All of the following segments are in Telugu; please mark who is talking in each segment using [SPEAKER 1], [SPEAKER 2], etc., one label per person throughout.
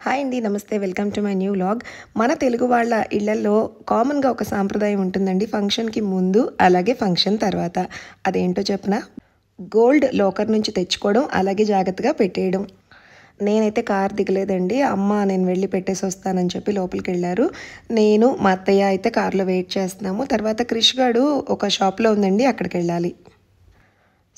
[SPEAKER 1] హాయ్ అండి, నమస్తే. Welcome to my new vlog. మన తెలుగు వాళ్ళ ఇళ్లలో కామన్గా ఒక సాంప్రదాయం ఉంటుందండి. ఫంక్షన్కి ముందు అలాగే ఫంక్షన్ తర్వాత. అదేంటో చెప్పనా? గోల్డ్ లోకర్ నుంచి తెచ్చుకోవడం, అలాగే జాగ్రత్తగా పెట్టేయడం. నేనైతే కార్ దిగలేదండి. అమ్మ నేను వెళ్ళి పెట్టేసి వస్తానని చెప్పి లోపలికి వెళ్ళారు. నేను మా అత్తయ్య అయితే కార్లో వెయిట్ చేస్తున్నాము. తర్వాత క్రిష్ గాడు ఒక షాప్లో ఉందండి, అక్కడికి వెళ్ళాలి.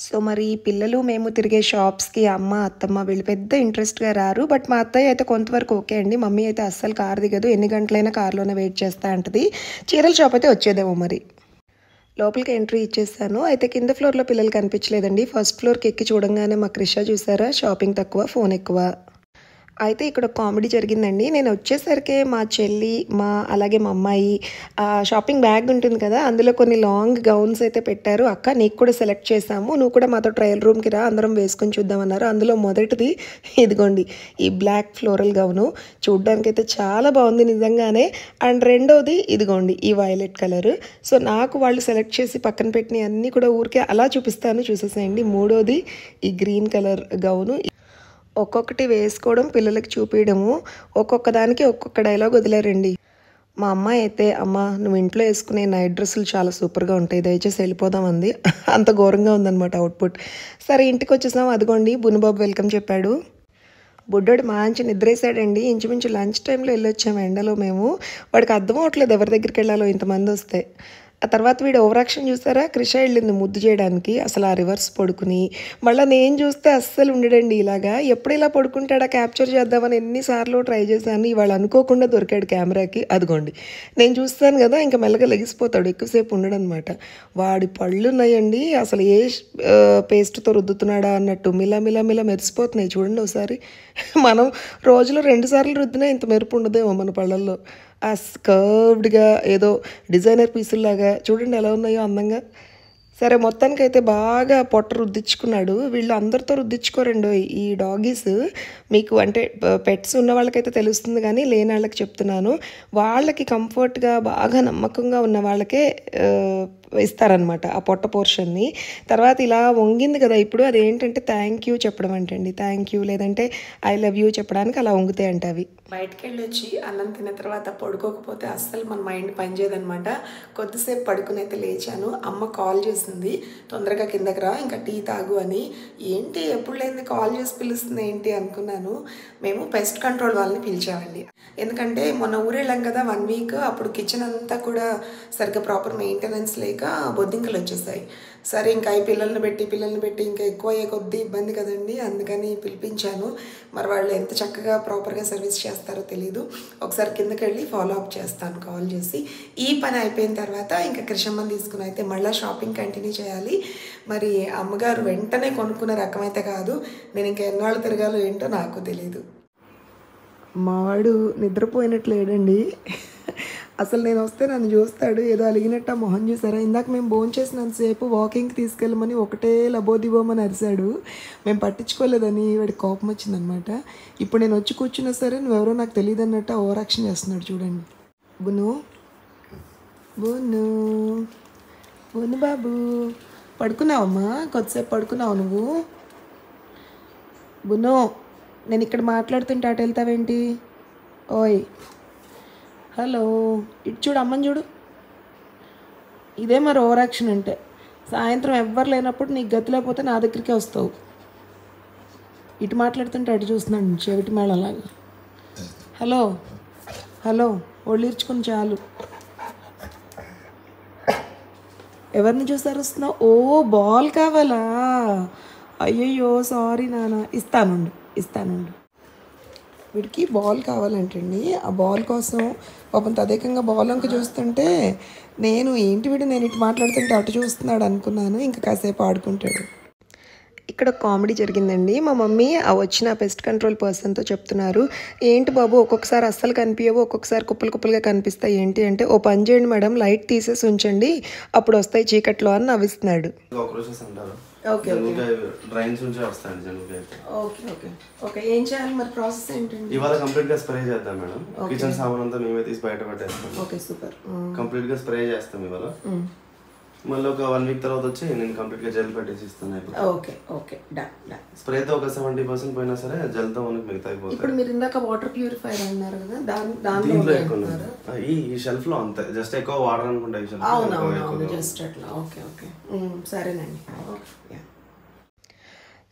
[SPEAKER 1] సో మరి పిల్లలు మేము తిరిగే షాప్స్కి అమ్మ అత్తమ్మ వీళ్ళు పెద్ద ఇంట్రెస్ట్గా రారు. బట్ మా అత్తయ్య అయితే కొంతవరకు ఓకే అండి. మమ్మీ అయితే అస్సలు కార్ దిగదు, ఎన్ని గంటలైనా కార్లోనే వెయిట్ చేస్తా అంటది. చీరల షాప్ అయితే వచ్చేదేమో మరి. లోపలికి ఎంట్రీ ఇచ్చేసాను. అయితే కింద ఫ్లోర్లో పిల్లలు కనిపించలేదండి. ఫస్ట్ ఫ్లోర్కి ఎక్కి చూడంగానే మా క్రిష చూసారా, షాపింగ్ తక్కువ ఫోన్ ఎక్కువ. అయితే ఇక్కడ కామెడీ జరిగిందండి. నేను వచ్చేసరికి మా చెల్లి అలాగే మా అమ్మాయి షాపింగ్ బ్యాగ్ ఉంటుంది కదా, అందులో కొన్ని లాంగ్ గౌన్స్ అయితే పెట్టారు. అక్క నీకు కూడా సెలెక్ట్ చేసాము, నువ్వు కూడా మాతో ట్రయల్ రూమ్కి రా, అందరం వేసుకొని చూద్దామన్నారు. అందులో మొదటిది ఇదిగోండి, ఈ బ్లాక్ ఫ్లోరల్ గౌను. చూడ్డానికి అయితే చాలా బాగుంది నిజంగానే. అండ్ రెండోది ఇదిగోండి, ఈ వైలెట్ కలర్. సో నాకు వాళ్ళు సెలెక్ట్ చేసి పక్కన పెట్టిన అన్నీ కూడా ఊరికే అలా చూపిస్తాను, చూసేసేయండి. మూడోది ఈ గ్రీన్ కలర్ గౌను. ఒక్కొక్కటి వేసుకోవడం, పిల్లలకి చూపించడము, ఒక్కొక్క దానికి ఒక్కొక్క డైలాగ్ వదిలేరండి. మా అమ్మాయి అయితే, అమ్మ నువ్వు ఇంట్లో వేసుకునే నైట్ డ్రెస్సులు చాలా సూపర్గా ఉంటాయి, దయచేసి వెళ్ళిపోదాం అంది. అంత ఘోరంగా ఉందన్నమాట అవుట్పుట్. సరే ఇంటికి వచ్చేసాం. అదిగోండి బునుబాబు వెల్కమ్ చెప్పాడు. బుడ్డోడు మంచి నిద్రేసాడండి. ఇంచుమించు లంచ్ టైంలో వెళ్ళొచ్చాము ఎండలో మేము. వాడికి అర్థం అవట్లేదు ఎవరి దగ్గరికి వెళ్ళాలో ఇంతమంది వస్తే. ఆ తర్వాత వీడు ఓవరాక్షన్ చూసారా, క్రిష వెళ్ళింది ముద్దు చేయడానికి, అసలు ఆ రివర్స్ పడుకుని. మళ్ళీ నేను చూస్తే అస్సలు ఉండడండి ఇలాగా. ఎప్పుడు ఇలా పడుకుంటాడా క్యాప్చర్ చేద్దామని ఎన్నిసార్లు ట్రై చేశాను. ఇవాళ అనుకోకుండా దొరికాడు కెమెరాకి. అదిగోండి నేను చూస్తాను కదా, ఇంకా మెల్లగా లెగిసిపోతాడు, ఎక్కువసేపు ఉండడు అనమాట. వాడి పళ్ళు ఉన్నాయండి, అసలు ఏ పేస్ట్తో రుద్దుతున్నాడా అన్నట్టు మిల మెరిసిపోతున్నాయి. చూడండి ఒకసారి. మనం రోజులో 2 సార్లు రుద్దినా ఇంత మెరుపు ఉండదేమో మన పళ్ళల్లో. ఆ కర్వ్డ్గా ఏదో డిజైనర్ పీసుల్లాగా చూడండి ఎలా ఉన్నాయో అందంగా. సరే మొత్తానికైతే బాగా పొట్ట రుద్దించుకున్నాడు. వీళ్ళు అందరితో రుద్దించుకోరండి ఈ డాగీస్. మీకు అంటే పెట్స్ ఉన్న వాళ్ళకైతే తెలుస్తుంది, కానీ లేని వాళ్ళకి చెప్తున్నాను. వాళ్ళకి కంఫర్ట్గా బాగా నమ్మకంగా ఉన్న వాళ్ళకే ఇస్తారనమాట ఆ పొట్ట పోర్షన్ని. తర్వాత ఇలా వంగింది కదా ఇప్పుడు, అదేంటంటే థ్యాంక్ యూ చెప్పడం అంటండి. థ్యాంక్ యూ లేదంటే ఐ లవ్ యూ చెప్పడానికి అలా వంగుతాయి అంట అవి. బయటకు వెళ్ళి వచ్చి అన్నం తిన్న తర్వాత పడుకోకపోతే అస్సలు మన మైండ్ పనిచేయదనమాట. కొద్దిసేపు పడుకుని అయితే లేచాను. అమ్మ కాల్ చేసింది, తొందరగా కిందకి రా, ఇంకా టీ తాగు అని. ఏంటి ఎప్పుడు లేని కాల్ చేసి పిలుస్తుంది ఏంటి అనుకున్నాను. మేము పెస్ట్ కంట్రోల్ వాళ్ళని పిలిచామండి. ఎందుకంటే మొన్న ఊరెళ్ళాం కదా 1 వీక్, అప్పుడు కిచెన్ అంతా కూడా సరిగ్గా ప్రాపర్ మెయింటెనెన్స్ లేక బొద్దింకలు వచ్చేసాయి. సరే ఇంకా ఈ పిల్లల్ని పెట్టి ఇంకా ఎక్కువ అయ్యే కొద్దీ ఇబ్బంది కదండి, అందుకని పిలిపించాను. మరి వాళ్ళు ఎంత చక్కగా ప్రాపర్గా సర్వీస్ చేస్తారో తెలీదు. ఒకసారి కిందకి వెళ్ళి ఫాలో అప్ చేస్తాను కాల్ చేసి. ఈ పని అయిపోయిన తర్వాత ఇంకా క్రిషమ్మని తీసుకుని అయితే మళ్ళీ షాపింగ్ కంటిన్యూ చేయాలి. మరి అమ్మగారు వెంటనే కొనుక్కునే రకమైతే కాదు. నేను ఇంకా ఎన్నాళ్ళు తిరగాలో ఏంటో నాకు తెలీదు. మావాడు నిద్రపోయినట్లేడండి. అసలు నేను వస్తే నన్ను చూస్తాడు, ఏదో అలిగినట్టు ఆ మొహం చూసారా. ఇందాక మేము భోంచేసినంతసేపు వాకింగ్కి తీసుకెళ్ళమని ఒకటే లబోదిబోమని అరిశాడు. మేము పట్టించుకోలేదని వాడికి కోపం వచ్చిందనమాట. ఇప్పుడు నేను వచ్చి కూర్చున్నా సరే నువ్వెవరో నాకు తెలియదు అన్నట్టు ఓవర్ యాక్షన్ చేస్తున్నాడు చూడండి. బును బాబు పడుకున్నావమ్మా, కొద్దిసేపు పడుకున్నావు నువ్వు? బును నేను ఇక్కడ మాట్లాడుతుంటే అటు వెళ్తావేంటి? ఓయ్ హలో, ఇటు చూడు, అమ్మని చూడు. ఇదే మరి ఓవర్ యాక్షన్ అంటే. సాయంత్రం ఎవ్వరు లేనప్పుడు నీకు గతి లేకపోతే నా దగ్గరికే వస్తావు. ఇటు మాట్లాడుతుంటే అటు చూస్తున్నాడు చెవిటి మేళలాగా. హలో ఒళ్ళు ఇర్చుకుని చాలు. ఎవరిని చూసారు వస్తున్నావు? ఓ బాల్ కావాలా? అయ్యయ్యో సారీ నాన్న, ఇస్తానుండు. వీడికి బాల్ కావాలంటండి. ఆ బాల్ కోసం పాపం తదేకంగా బాల్ అంక చూస్తుంటే నేను ఇటు మాట్లాడుతుంటే అటు చూస్తున్నాడు అనుకున్నాను. ఇంకా కాసేపు ఆడుకుంటాడు. ఇక్కడ కామెడీ జరిగిందండి. మా మమ్మీ వచ్చిన పెస్ట్ కంట్రోల్ పర్సన్తో చెప్తున్నారు, ఏంటి బాబు ఒక్కొక్కసారి అస్సలు కనిపించవు, ఒక్కొక్కసారి కుప్పలుగా కనిపిస్తాయి ఏంటి అంటే, ఓ పని చేయండి మేడం, లైట్ తీసేసి ఉంచండి, అప్పుడు వస్తాయి చీకట్లో అని నవ్విస్తున్నాడు. ఏం చేయాలి మరి, ప్రాసెస్ ఏంటండి?
[SPEAKER 2] ఇవాళ కంప్లీట్ గా స్ప్రే చేద్దాం మేడం. కిచెన్ సామాన్ అంతా మేమే తీసి బయట పెట్టేస్తాం.
[SPEAKER 1] Okay super.
[SPEAKER 2] కంప్లీట్ గా స్ప్రే చేస్తాం ఇవాళ. మళ్ళీ ఒక 1 వీక్ తర్వాత వచ్చి నేను కంప్లీట్గా జెల్ పెట్టేసి ఇస్తాను.
[SPEAKER 1] Okay okay done done.
[SPEAKER 2] స్ప్రేతో ఒక 70% పోయినా సరే జెల్తో మనకి మిగతా అయిపోతుంది.
[SPEAKER 1] ఇప్పుడు మీరు ఇందాక వాటర్ ప్యూరిఫైర్ అన్నారు కదా,
[SPEAKER 2] దీంట్లో ఎక్కువ ఈ షెల్ఫ్ లో అంతే, జస్ట్ ఎక్కువ వాటర్ అనుకుంటా ఈ షెల్ఫ్.
[SPEAKER 1] అవునవును జస్ట్ అట్లా. ఓకే ఓకే సరేనండి. ఓకే.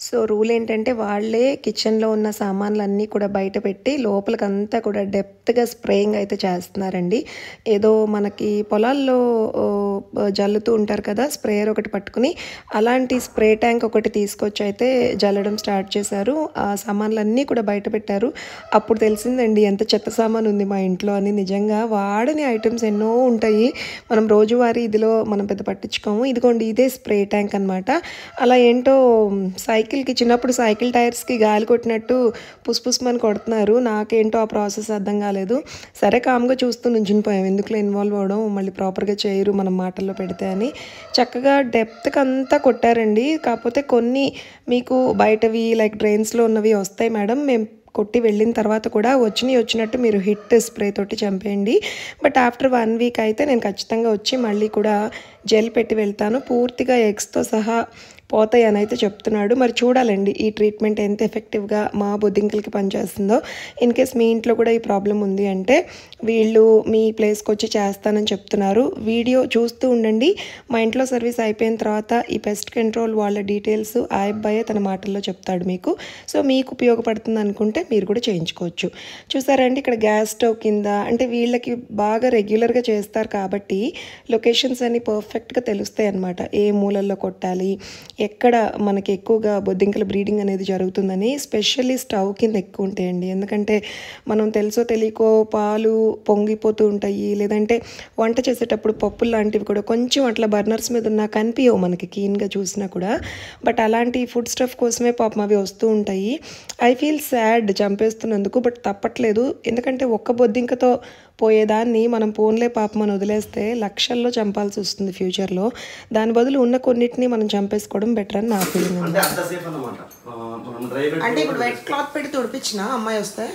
[SPEAKER 1] సో రూల్ ఏంటంటే వాళ్ళే కిచెన్లో ఉన్న సామాన్లన్నీ కూడా బయట పెట్టి లోపలికంతా కూడా డెప్త్గా స్ప్రేయింగ్ అయితే చేస్తున్నారండి. ఏదో మనకి పొలాల్లో జల్లుతూ ఉంటారు కదా స్ప్రేయర్ ఒకటి పట్టుకుని, అలాంటి స్ప్రే ట్యాంక్ ఒకటి తీసుకొచ్చి అయితే జల్లడం స్టార్ట్ చేశారు. ఆ సామాన్లన్నీ కూడా బయట పెట్టారు. అప్పుడు తెలిసిందండి ఎంత చెత్త సామాన్ ఉంది మా ఇంట్లో అని. నిజంగా వాడని ఐటమ్స్ ఎన్నో ఉంటాయి, మనం రోజువారీ ఇదిలో మనం పెద్ద పట్టించుకోము. ఇదిగోండి ఇదే స్ప్రే ట్యాంక్ అనమాట. అలా ఏంటో సైకిల్కి చిన్నప్పుడు సైకిల్ టైర్స్కి గాలి కొట్టినట్టు పుస్పుస్మని కొడుతున్నారు. నాకేంటో ఆ ప్రాసెస్ అర్థం కాలేదు. సరే కామ్గా చూస్తూ నుంచునిపోయాం, ఎందుకులో ఇన్వాల్వ్ అవ్వడం, మళ్ళీ ప్రాపర్గా చేయరు మనం మాటల్లో పెడితే అని. చక్కగా డెప్త్కి అంతా కొట్టారండి. కాకపోతే కొన్ని మీకు బయటవి లైక్ డ్రైన్స్లో ఉన్నవి వస్తాయి మేడం, మేము కొట్టి వెళ్ళిన తర్వాత కూడా వచ్చినట్టు మీరు హిట్ స్ప్రే తోటి చంపేయండి. బట్ ఆఫ్టర్ 1 వీక్ అయితే నేను ఖచ్చితంగా వచ్చి మళ్ళీ కూడా జెల్ పెట్టి వెళ్తాను, పూర్తిగా ఎగ్స్తో సహా పోతాయి అని అయితే చెప్తున్నాడు. మరి చూడాలండి ఈ ట్రీట్మెంట్ ఎంత ఎఫెక్టివ్గా మా బొద్దింకలకి పనిచేస్తుందో. ఇన్ కేస్ మీ ఇంట్లో కూడా ఈ ప్రాబ్లం ఉంది అంటే వీళ్ళు మీ ప్లేస్కి వచ్చి చేస్తానని చెప్తున్నారు. వీడియో చూస్తూ ఉండండి. మా ఇంట్లో సర్వీస్ అయిపోయిన తర్వాత ఈ పెస్ట్ కంట్రోల్ వాళ్ళ డీటెయిల్స్ ఆ అబ్బాయే తన మాటల్లో చెప్తాడు మీకు. సో మీకు ఉపయోగపడుతుంది అనుకుంటే మీరు కూడా చేయించుకోవచ్చు. చూసారండి ఇక్కడ గ్యాస్ స్టవ్ కింద, అంటే వీళ్ళకి బాగా రెగ్యులర్గా చేస్తారు కాబట్టి లొకేషన్స్ అన్ని పర్ఫెక్ట్గా తెలుస్తాయి అన్నమాట. ఏ మూలల్లో కొట్టాలి, ఎక్కడ మనకి ఎక్కువగా బొద్దింకల బ్రీడింగ్ అనేది జరుగుతుందని. స్పెషల్లీ స్టవ్ కింద ఎక్కువ ఉంటాయండి, ఎందుకంటే మనం తెలుసో తెలియకో పాలు పొంగిపోతూ ఉంటాయి, లేదంటే వంట చేసేటప్పుడు పప్పులు లాంటివి కూడా కొంచెం అట్లా బర్నర్స్ మీద ఉన్నా కనిపించవు మనకి క్లీన్గా చూసినా కూడా. బట్ అలాంటి ఫుడ్ స్టఫ్ కోసమే పాపం అవి వస్తూ ఉంటాయి. ఐ ఫీల్ సాడ్ చంపేస్తున్నందుకు, బట్ తప్పట్లేదు. ఎందుకంటే ఒక్క బొద్దింకతో పోయేదాన్ని మనం పోన్లే పాపం అని వదిలేస్తే లక్షల్లో చంపాల్సి వస్తుంది ఫ్యూచర్లో. దాని బదులు ఉన్న కొన్నిటిని మనం చంపేసుకోవడం బెటర్ అని నా ఫీలింగ్. అంటే ఇప్పుడు వెట్ క్లాత్ పెట్టి తుడిపించిన అమ్మాయి వస్తే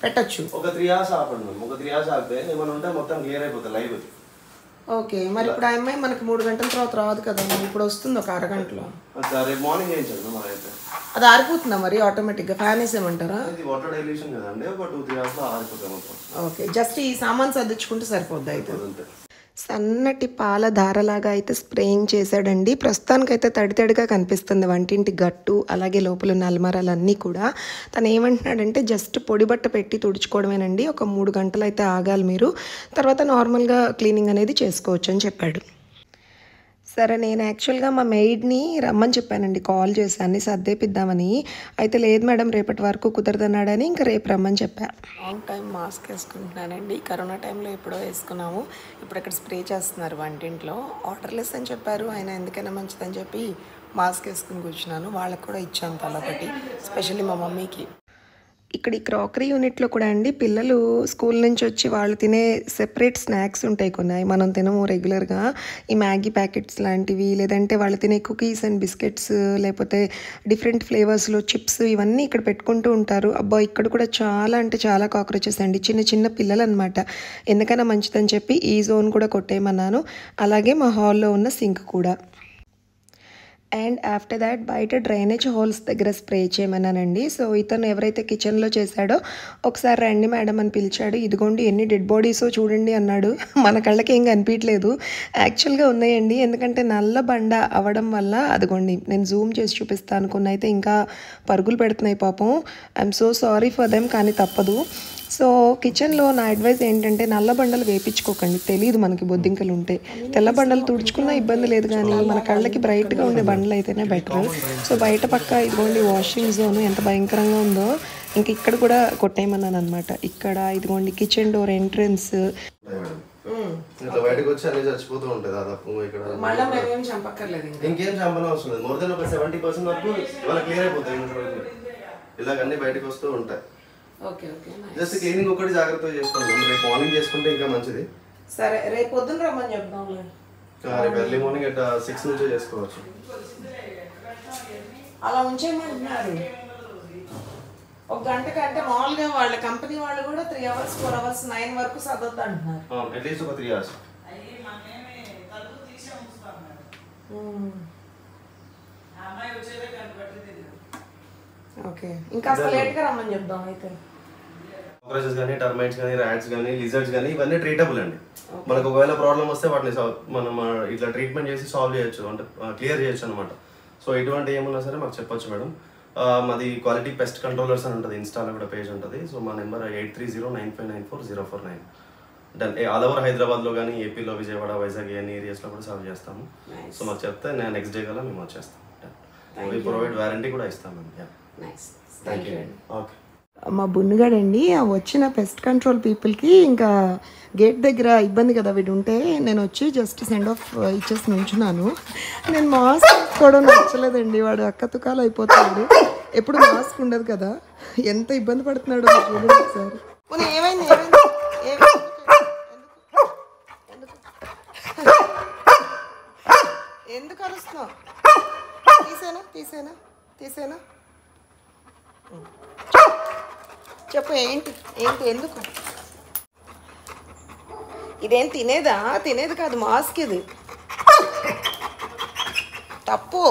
[SPEAKER 1] పెట్టచ్చు.
[SPEAKER 2] ఒక 3 hours ఆపండి, ఒక 3 hours ఆపితే ఏమైనా ఉంటే మొత్తం క్లియర్ అయిపోతుంది లైవ్.
[SPEAKER 1] ఓకే, మరి ఇప్పుడు ఆ అమ్మాయి మనకి 3 గంటల తర్వాత రాదు కదా, ఇప్పుడు వస్తుంది ఒక అరగంటలో.
[SPEAKER 2] రేపు మార్నింగ్ చేయించండి మరి అయితే.
[SPEAKER 1] అది ఆరిపోతుందా మరి ఆటోమేటిక్గా? ఫ్యాన్ వేసేయమంటారా?
[SPEAKER 2] ఇది వాటర్ డైల్యూషన్ కదండి, ఒక 2-3 hours లో ఆరిపోతుంది మొత్తం.
[SPEAKER 1] ఓకే, జస్ట్ ఈ సామాన్ సర్దించుకుంటే సరిపోద్ది అయితే. సన్నటి పాల ధారలాగా అయితే స్ప్రేయింగ్ చేశాడండి. ప్రస్తుతానికైతే తడితడిగా కనిపిస్తుంది వంటింటి గట్టు, అలాగే లోపల ఉన్న అల్మారాలన్నీ కూడా. తను ఏమంటున్నాడంటే జస్ట్ పొడి బట్ట పెట్టి తుడుచుకోవడమేనండి, ఒక 3 గంటలు అయితే ఆగాలి మీరు, తర్వాత నార్మల్గా క్లీనింగ్ అనేది చేసుకోవచ్చు అని చెప్పాడు. సరే నేను యాక్చువల్గా మా మెయిడ్ని రమ్మని చెప్పానండి, కాల్ చేసి అన్ని సర్దేపిద్దామని. అయితే లేదు మేడం రేపటి వరకు కుదరదన్నాడని ఇంకా రేపు రమ్మని చెప్పా. లాంగ్ టైం మాస్క్ వేసుకుంటున్నానండి, కరోనా టైంలో ఎప్పుడో వేసుకున్నాము. ఇప్పుడు ఇక్కడ స్ప్రే చేస్తున్నారు వంటింట్లో. ఆర్డర్లెస్ అని చెప్పారు, ఆయన ఎందుకైనా మంచిదని చెప్పి మాస్క్ వేసుకుని కూర్చున్నాను. వాళ్ళకు కూడా ఇచ్చాను తలొకటి, స్పెషల్లీ మా మమ్మీకి. ఇక్కడ ఈ క్రాకరీ యూనిట్లో కూడా అండి పిల్లలు స్కూల్ నుంచి వచ్చి వాళ్ళు తినే సెపరేట్ స్నాక్స్ ఉంటాయి కొన్ని, మనం తినము రెగ్యులర్గా. ఈ మ్యాగీ ప్యాకెట్స్ లాంటివి, లేదంటే వాళ్ళు తినే కుకీస్ అండ్ బిస్కెట్స్, లేకపోతే డిఫరెంట్ ఫ్లేవర్స్లో చిప్స్, ఇవన్నీ ఇక్కడ పెట్టుకుంటూ ఉంటారు. అబ్బా ఇక్కడ కూడా చాలా అంటే చాలా కాక్రోచెస్ అండి, చిన్న చిన్న పిల్లలు అనమాట. ఎందుకైనా మంచిదని చెప్పి ఈ జోన్ కూడా కొట్టేయమన్నాను, అలాగే మా హాల్లో ఉన్న సింక్ కూడా. అండ్ ఆఫ్టర్ దాట్ బయట డ్రైనేజ్ హోల్స్ దగ్గర స్ప్రే చేయమన్నానండి. సో ఇతను ఎవరైతే కిచెన్లో చేశాడో ఒకసారి రండి మేడం అని పిలిచాడు. ఇదిగోండి ఎన్ని డెడ్ బాడీసో చూడండి అన్నాడు. మన కళ్ళకి ఏం కనిపించలేదు, యాక్చువల్గా ఉన్నాయండి. ఎందుకంటే నల్ల బండ అవ్వడం వల్ల, అదిగోండి నేను జూమ్ చేసి చూపిస్తాను, కొన్ని అయితే ఇంకా పరుగులు పెడుతున్నాయి పాపం. I'm so sorry for them, కానీ తప్పదు. సో కిచెన్లో నా అడ్వైస్ ఏంటంటే నల్ల బండలు వేయించుకోకండి, తెలియదు మనకి బొద్దింకలు ఉంటే. తెల్ల బండలు తుడుచుకున్నా ఇబ్బంది లేదు, కానీ మన కళ్ళకి బ్రైట్గా ఉండే బండలు అయితేనే బెటర్. సో బయట పక్క ఇదిగోండి వాషింగ్ జోన్ ఎంత భయంకరంగా ఉందో, ఇంక ఇక్కడ కూడా కొట్టేయమన్నాను అనమాట. ఇక్కడ ఇదిగోండి కిచెన్ డోర్ ఎంట్రన్స్.
[SPEAKER 2] బయటకు వచ్చి అన్ని చచ్చిపోతూ ఉంటాయి దాదాపు. ఇక్కడ ఇంకేం చంపన అవసరం లేదు, మోర్ దెన్ ఒక 70% వరకు ఇవాళ క్లియర్ అయిపోతాయి. ఇలాగ అన్ని బయటకు వస్తూ ఉంటాయి. జస్ట్ క్లీనింగ్ ఒకటి జాగ్రత్తగా చేసుకోండి, రేపు మార్నింగ్ చేసుకుంటే ఇంకా మంచిది.
[SPEAKER 1] సరే రేపు పొద్దున్న రమ్మని చెప్దాం.
[SPEAKER 2] రేపు ఎర్లీ మార్నింగ్ అట్ 6 నుంచే చేసుకోవచ్చు.
[SPEAKER 1] అలా ఉంచేయమంటున్నారు ఒక గంట కంటే. మామూలుగా వాళ్ళ కంపెనీ వాళ్ళు కూడా 3 hours 4 hours 9 వరకు చదవద్దు అంటున్నారు.
[SPEAKER 2] అట్లీస్ట్ ఒక 3 hours.
[SPEAKER 1] ఓకే, ఇంకా లేట్గా రమ్మని చెప్దాం అయితే.
[SPEAKER 2] కాక్రోచెస్ కానీ, టర్మైట్స్ కానీ, ర్యాట్స్ కానీ, లిజర్డ్స్ కానీ ఇవన్నీ ట్రీటబుల్ అండి. మనకు ఒకవేళ ప్రాబ్లం వస్తే వాటిని మనం ఇట్లా ట్రీట్మెంట్ చేసి సాల్వ్ చేయొచ్చు, అంటే క్లియర్ చేయొచ్చు అనమాట. సో ఎటువంటి ఏమున్నా సరే మాకు చెప్పొచ్చు మేడం. మాది క్వాలిటీ పెస్ట్ కంట్రోలర్స్ అని ఉంటుంది, ఇన్స్టాలో కూడా పేజ్ ఉంటుంది. సో మా నెంబర్ 8309594049. ఆల్ ఓవర్ హైదరాబాద్లో కానీ, ఏపీలో, విజయవాడ, వైజాగ్ అన్ని ఏరియాస్లో కూడా సర్వ్ చేస్తాము. సో మాకు చెప్తే నేను నెక్స్ట్ డే కల్లా మేము వచ్చేస్తాం. ప్రొవైడ్ వారంటీ కూడా ఇస్తాం మేము. Thank you. ఓకే.
[SPEAKER 1] మా బున్నుగాడండి వచ్చిన పెస్ట్ కంట్రోల్ పీపుల్కి ఇంకా గేట్ దగ్గర ఇబ్బంది కదా వీడు ఉంటే, నేను వచ్చి జస్ట్ సెండ్ ఆఫ్ ఇచ్చేసి నుంచున్నాను. నేను మాస్క్ కూడా నచ్చలేదండి, వాడు అక్కతుకాలు అయిపోతాడు. ఎప్పుడు మాస్క్ ఉండదు కదా, ఎంత ఇబ్బంది పడుతున్నాడో చూడండి ఒకసారి. ఏమైంది ఎందుకు అరుస్తున్నావు? తీసేనా చెప్పు, ఏంటి ఎందుకు? ఇదేం తినేది కాదు, మాస్క్ ఇది. తప్పు.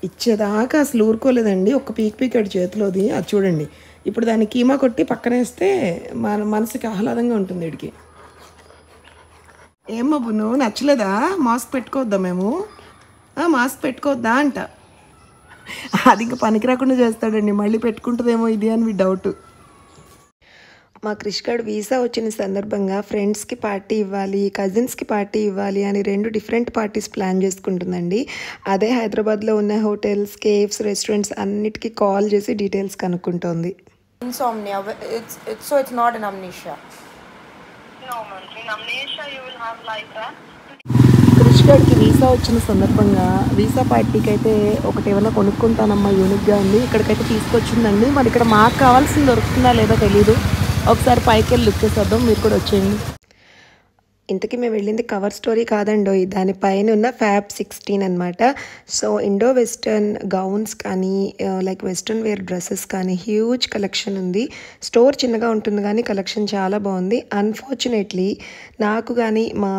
[SPEAKER 1] ఇచ్చేదాకా అసలు ఊరుకోలేదండి, ఒక్క పీకాడు చేతిలోది. అది చూడండి, ఇప్పుడు దాన్ని కీమా కొట్టి పక్కనేస్తే మన మనసుకి ఆహ్లాదంగా ఉంటుంది వీడికి. ఏమ్మా బున్ను, నచ్చలేదా? మాస్క్ పెట్టుకోవద్దా మేము? మాస్క్ పెట్టుకోవద్దా అంట. అది ఇంకా పనికి రాకుండా చేస్తాడండి, మళ్ళీ పెట్టుకుంటుందేమో ఇది అని మీ డౌట్. మా క్రిష్గాడు వీసా వచ్చిన సందర్భంగా ఫ్రెండ్స్కి పార్టీ ఇవ్వాలి, కజిన్స్కి పార్టీ ఇవ్వాలి అని 2 డిఫరెంట్ పార్టీస్ ప్లాన్ చేసుకుంటుందండి. అదే హైదరాబాద్లో ఉన్న హోటల్స్, కేఫ్స్, రెస్టారెంట్స్ అన్నిటికీ కాల్ చేసి details కనుక్కుంటోంది.
[SPEAKER 3] Insomnia. It's not an amnesia.
[SPEAKER 4] No, ma'am. In amnesia, you will have like that.
[SPEAKER 1] క్రిష్గాడికి వీసా వచ్చిన సందర్భంగా వీసా పార్టీకి అయితే ఒకటి ఏమైనా కొనుక్కుంటానమ్మా, యూనిక్గా ఉంది, ఇక్కడికైతే తీసుకొచ్చిందండి. మరి ఇక్కడ మాకు కావాల్సింది దొరుకుతుందా లేదో తెలీదు, ఒకసారి పైకి వెళ్ళి లుక్ చేసేద్దాం, మీరు కూడా వచ్చేయండి. ఇంతకీ మేము వెళ్ళింది కవర్ స్టోరీ కాదండో, దానిపైన ఉన్న ఫ్యాబ్ 16 అనమాట. సో ఇండో వెస్టర్న్ గౌన్స్ కానీ, లైక్ వెస్టర్న్ వేర్ డ్రెస్సెస్ కానీ హ్యూజ్ కలెక్షన్ ఉంది. స్టోర్ చిన్నగా ఉంటుంది కానీ కలెక్షన్ చాలా బాగుంది. అన్ఫార్చునేట్లీ నాకు కానీ, మా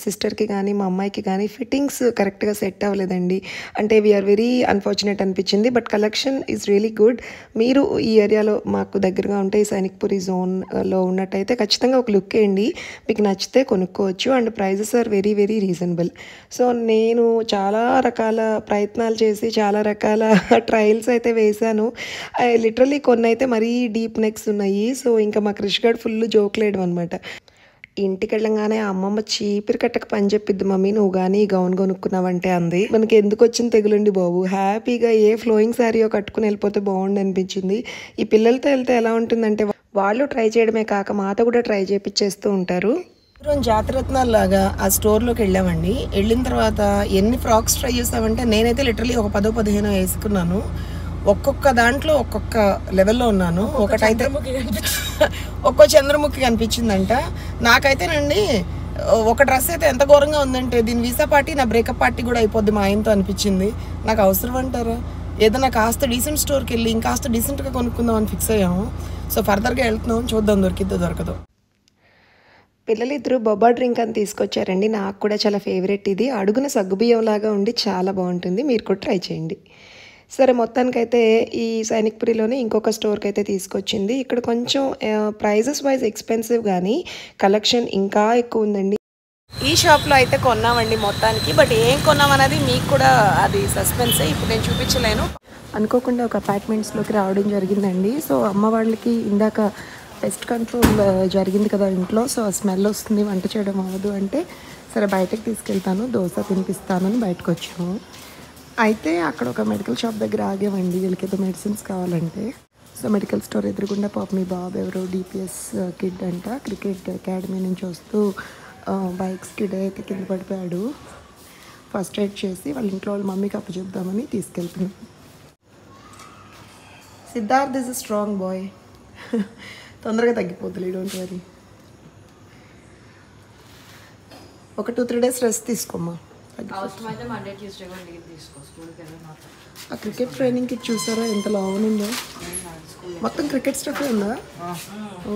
[SPEAKER 1] సిస్టర్కి కానీ, మా అమ్మాయికి కానీ ఫిట్టింగ్స్ కరెక్ట్గా సెట్ అవ్వలేదండి. అంటే వీఆర్ వెరీ అన్ఫార్చునేట్ అనిపించింది. But collection is really good. మీరు ఈ ఏరియాలో మాకు దగ్గరగా ఉంటే, ఈ సైనిక్పురి జోన్లో ఉన్నట్టయితే ఖచ్చితంగా ఒక లుక్ వేయండి, మీకు నచ్చితే కొనుక్కోవచ్చు. And prices are very very reasonable. So నేను చాలా రకాల ప్రయత్నాలు చేసి చాలా రకాల ట్రయల్స్ అయితే వేశాను. లిటరలీ కొన్ని అయితే మరీ డీప్ నెక్స్ ఉన్నాయి. సో ఇంకా మా క్రిష్గాడు ఫుల్ జోక్లేయడం అనమాట. ఇంటికి వెళ్ళంగానే అమ్మమ్మ చీపిరి కట్టక పని చెప్పిద్ది, మమ్మీ నువ్వు కానీ ఈ గౌన్ కొనుక్కున్నావంటే అంది. మనకి ఎందుకు వచ్చింది తెగులండి బాబు, హ్యాపీగా ఏ ఫ్లోయింగ్ శారీయో కట్టుకుని వెళ్ళిపోతే బాగుండు అనిపించింది. ఈ పిల్లలతో వెళ్తే ఎలా ఉంటుందంటే వాళ్ళు ట్రై చేయడమే కాక మాతో కూడా ట్రై చేపిచ్చేస్తూ ఉంటారు. జాతరత్నాలు లాగా ఆ స్టోర్లోకి వెళ్ళామండి. వెళ్ళిన తర్వాత ఎన్ని ఫ్రాక్స్ ట్రై చేస్తామంటే, నేనైతే లిటరలీ ఒక 10-15 వేసుకున్నాను. ఒక్కొక్క దాంట్లో ఒక్కొక్క లెవెల్లో ఉన్నాను. ఒకటైతే ఒక్కో చంద్రముఖి కనిపించిందంట. నాకైతేనండి ఒక డ్రెస్ అయితే ఎంత ఘోరంగా ఉందంటే, దీని వీసా పార్టీ నా బ్రేకప్ పార్టీ కూడా అయిపోద్ది మా ఆయనతో అనిపించింది. నాకు అవసరం అంటారా? ఏదైనా కాస్త డీసెంట్ స్టోర్కి వెళ్ళి ఇంకాస్త డీసెంట్గా కొనుక్కుందాం అని ఫిక్స్ అయ్యాము. సో ఫర్దర్గా వెళ్తున్నాం, చూద్దాం దొరికిద్దో దొరకదో. పిల్లలిద్దరూ బొబ్బా డ్రింక్ అని తీసుకొచ్చారండి. నాకు కూడా చాలా ఫేవరెట్ ఇది. అడుగున సగ్గుబియ్యం లాగా ఉండి చాలా బాగుంటుంది, మీరు కూడా ట్రై చేయండి. సరే, మొత్తానికైతే ఈ సైనిక్పురిలోనే ఇంకొక స్టోర్కి అయితే తీసుకొచ్చింది. ఇక్కడ కొంచెం ప్రైజెస్ వైజ్ ఎక్స్పెన్సివ్ కానీ కలెక్షన్ ఇంకా ఎక్కువ ఉందండి. ఈ షాప్లో అయితే కొన్నామండి మొత్తానికి. బట్ ఏం కొన్నామన్నది మీకు కూడా అది సస్పెన్సే, ఇప్పుడు నేను చూపించలేను. అనుకోకుండా ఒక అపార్ట్మెంట్స్లోకి రావడం జరిగిందండి. సో అమ్మ వాళ్ళకి ఇందాక పెస్ట్ కంట్రోల్ జరిగింది కదా ఇంట్లో, సో ఆ స్మెల్ వస్తుంది, వంట చేయడం అవ్వదు అంటే సరే బయటకు తీసుకెళ్తాను, దోశ తినిపిస్తానని బయటకు వచ్చాము. అయితే అక్కడ ఒక మెడికల్ షాప్ దగ్గర ఆగేవండి, వీళ్ళకి ఏదో మెడిసిన్స్ కావాలంటే. సో మెడికల్ స్టోర్ ఎదురుగుండా పాప మీ బాబు ఎవరో డిపిఎస్ కిడ్ అంట, క్రికెట్ అకాడమీ నుంచి వస్తూ బైక్ స్కిడ్ అయితే కింద పడిపోయాడు. ఫస్ట్ ఎయిడ్ చేసి వాళ్ళ ఇంట్లో వాళ్ళ మమ్మీకి అప్పచెప్దామని తీసుకెళ్తున్నాం. Siddharth is a strong boy, తొందరగా తగ్గిపోతుంది, డోంట్ వరీ. ఒక 2-3 డేస్ రెస్ట్ తీసుకోమ్మా. ఆ క్రికెట్ ట్రైనింగ్ కిట్ చూసారా ఎంత లావునుందో, మొత్తం క్రికెట్ స్టఫ్ ఉందా? ఓ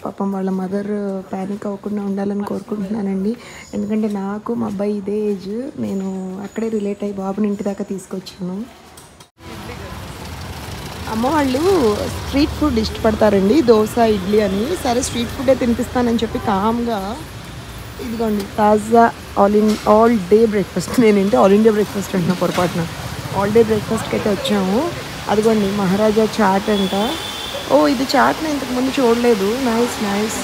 [SPEAKER 1] పాపం వాళ్ళ మదర్ ప్యానిక్ అవ్వకుండా ఉండాలని కోరుకుంటున్నానండి. ఎందుకంటే నాకు మా అబ్బాయి ఇదే ఏజ్, నేను అక్కడే రిలేట్ అయ్యి బాబుని ఇంటి దాకా తీసుకొచ్చాను. అమ్మ వాళ్ళు స్ట్రీట్ ఫుడ్ ఇష్టపడతారండి, దోశ ఇడ్లీ అని. సరే స్ట్రీట్ ఫుడ్డే తినిపిస్తానని చెప్పి కామ్గా ఇదిగోండి తాజా ఆల్ డే బ్రేక్ఫాస్ట్, నేనేంటి ఆల్ ఇండియా బ్రేక్ఫాస్ట్ అంటున్నా పొరపాటున, ఆల్ డే బ్రేక్ఫాస్ట్కి అయితే వచ్చాము. అదిగోండి మహారాజా చాట్ అంట. ఓ ఇది చాట్ నేను ఇంతకుముందు చూడలేదు. Nice nice.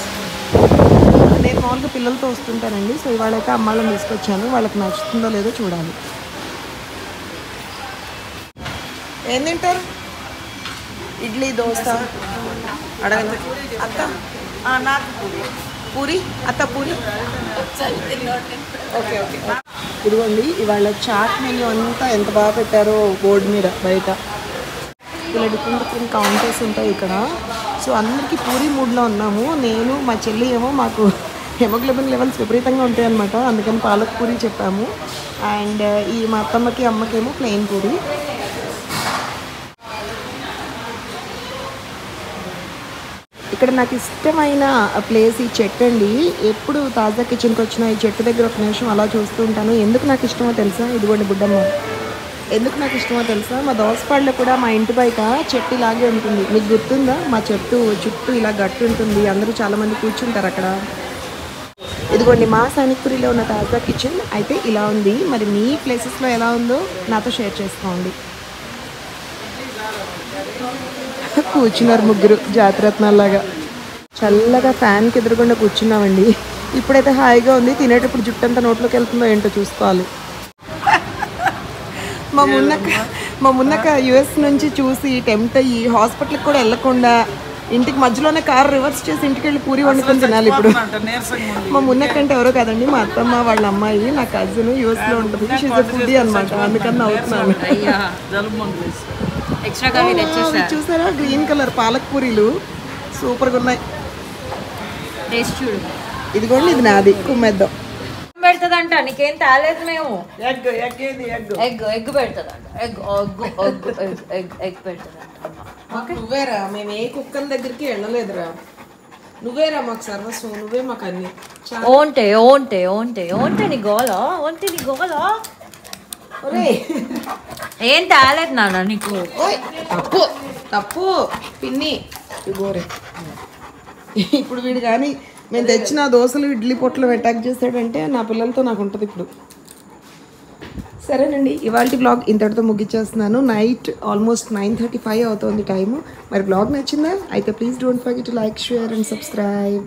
[SPEAKER 1] నేను మామూలుగా పిల్లలతో వస్తుంటానండి, సో ఇవాళైతే అమ్మాళ్ళని తీసుకొచ్చాను. వాళ్ళకి నచ్చుతుందో లేదో చూడాలి. ఏం తింటారు? ఇడ్లీ దోశ అడగల అత్త, నాకు పూరి అత్త పూరి. Okay okay. ఇదిగోండి ఇవాళ చాట్ మెనూ అంతా ఎంత బాగా పెట్టారో బోర్డు మీద బయట. ఇలా డిఫరెంట్ కౌంటర్స్ ఉంటాయి ఇక్కడ. సో అందరికీ పూరి మూడ్లో ఉన్నాము. నేను మా చెల్లి ఏమో మాకు హెమోగ్లోబిన్ లెవెల్స్ విపరీతంగా ఉంటాయి అన్నమాట, అందుకని పాలక్ పూరి చెప్పాము. అండ్ ఈ మా అత్తమ్మకి అమ్మకేమో ప్లెయిన్ పూరి. ఇక్కడ నాకు ఇష్టమైన ప్లేస్ ఈ చెట్టు అండి. ఎప్పుడు తాజా కిచెన్కి వచ్చినా ఈ చెట్టు దగ్గర ఒక నిమిషం అలా చూస్తూ ఉంటాను. ఎందుకు నాకు ఇష్టమో తెలుసా? ఇదిగోండి బుడ్డమ్మ. ఎందుకు నాకు ఇష్టమో తెలుసా? మా దోసపాడులో కూడా మా ఇంటి బయట చెట్టు ఇలాగే ఉంటుంది. మీకు గుర్తుందా? మా చెట్టు చుట్టూ ఇలా గట్టు ఉంటుంది, అందరూ చాలామంది కూర్చుంటారు అక్కడ. ఇదిగోండి మా సైనిక్పురిలో ఉన్న తాజా కిచెన్ అయితే ఇలా ఉంది. మరి మీ ప్లేసెస్లో ఎలా ఉందో నాతో షేర్ చేసుకోండి. కూర్చున్నారు ముగ్గురు జాతిరత్నాల్లాగా. చల్లగా ఫ్యాన్కి ఎదురుకుండా కూర్చున్నామండి. ఇప్పుడైతే హాయిగా ఉంది. తినేటప్పుడు జుట్టంతా నోట్లోకి వెళ్తుందో ఏంటో చూసుకోవాలి. మా మున్నక్క యుఎస్ నుంచి చూసి టెంప్ట్ అయ్యి హాస్పిటల్కి కూడా వెళ్ళకుండా ఇంటికి మధ్యలోనే కార్ రివర్స్ చేసి ఇంటికి వెళ్ళి పూరి వండుకొని తినాలి ఇప్పుడు. మా మున్నక్క అంటే ఎవరో కాదండి, మా అత్తమ్మ వాళ్ళ అమ్మాయి, నా కజిన్ యుఎస్లో ఉంటుంది. షీజ్ ఎ ఫుడీ అనమాట, అందుకని అవుతున్నాను. చూసారా గ్రీన్ కలర్ పాలక్ పూరీలు సూపర్గా ఉన్నాయి. ఇదిగోండి ఇది నాది, కుమ్మేద్దాం.
[SPEAKER 5] పెడతదంట, నీకేం తాలేదు. మేము
[SPEAKER 1] ఎగ్ ఎగ్
[SPEAKER 5] ఎగ్ ఎగ్ పెడతదంట. ఎగ్ పెడతదంట.
[SPEAKER 1] నువ్వేరా, మేము ఏ కుక్కల దగ్గరికి వెళ్ళలేదురా, నువ్వేరా మాకు సర్వస్వం, నువ్వే మాకు అన్ని.
[SPEAKER 5] ఓంటే ఓంటే ఓంటే ఓంటే నీ గోలా, ఓంటే నీ గోలా. ఏం తాలేదు నాన్న నీకు.
[SPEAKER 1] తప్పు తప్పు పిన్ని గోరే. ఇప్పుడు వీడు కానీ మేము తెచ్చిన దోశలు ఇడ్లీ పొట్లు అటాక్ చేసాడంటే నా పిల్లలతో నాకు ఉంటుంది ఇప్పుడు. సరేనండి, ఇవాళ బ్లాగ్ ఇంతటితో ముగించేస్తున్నాను. నైట్ ఆల్మోస్ట్ 9:35 అవుతుంది టైము. మరి బ్లాగ్ నచ్చిందా? అయితే please don't forget to like, share and subscribe.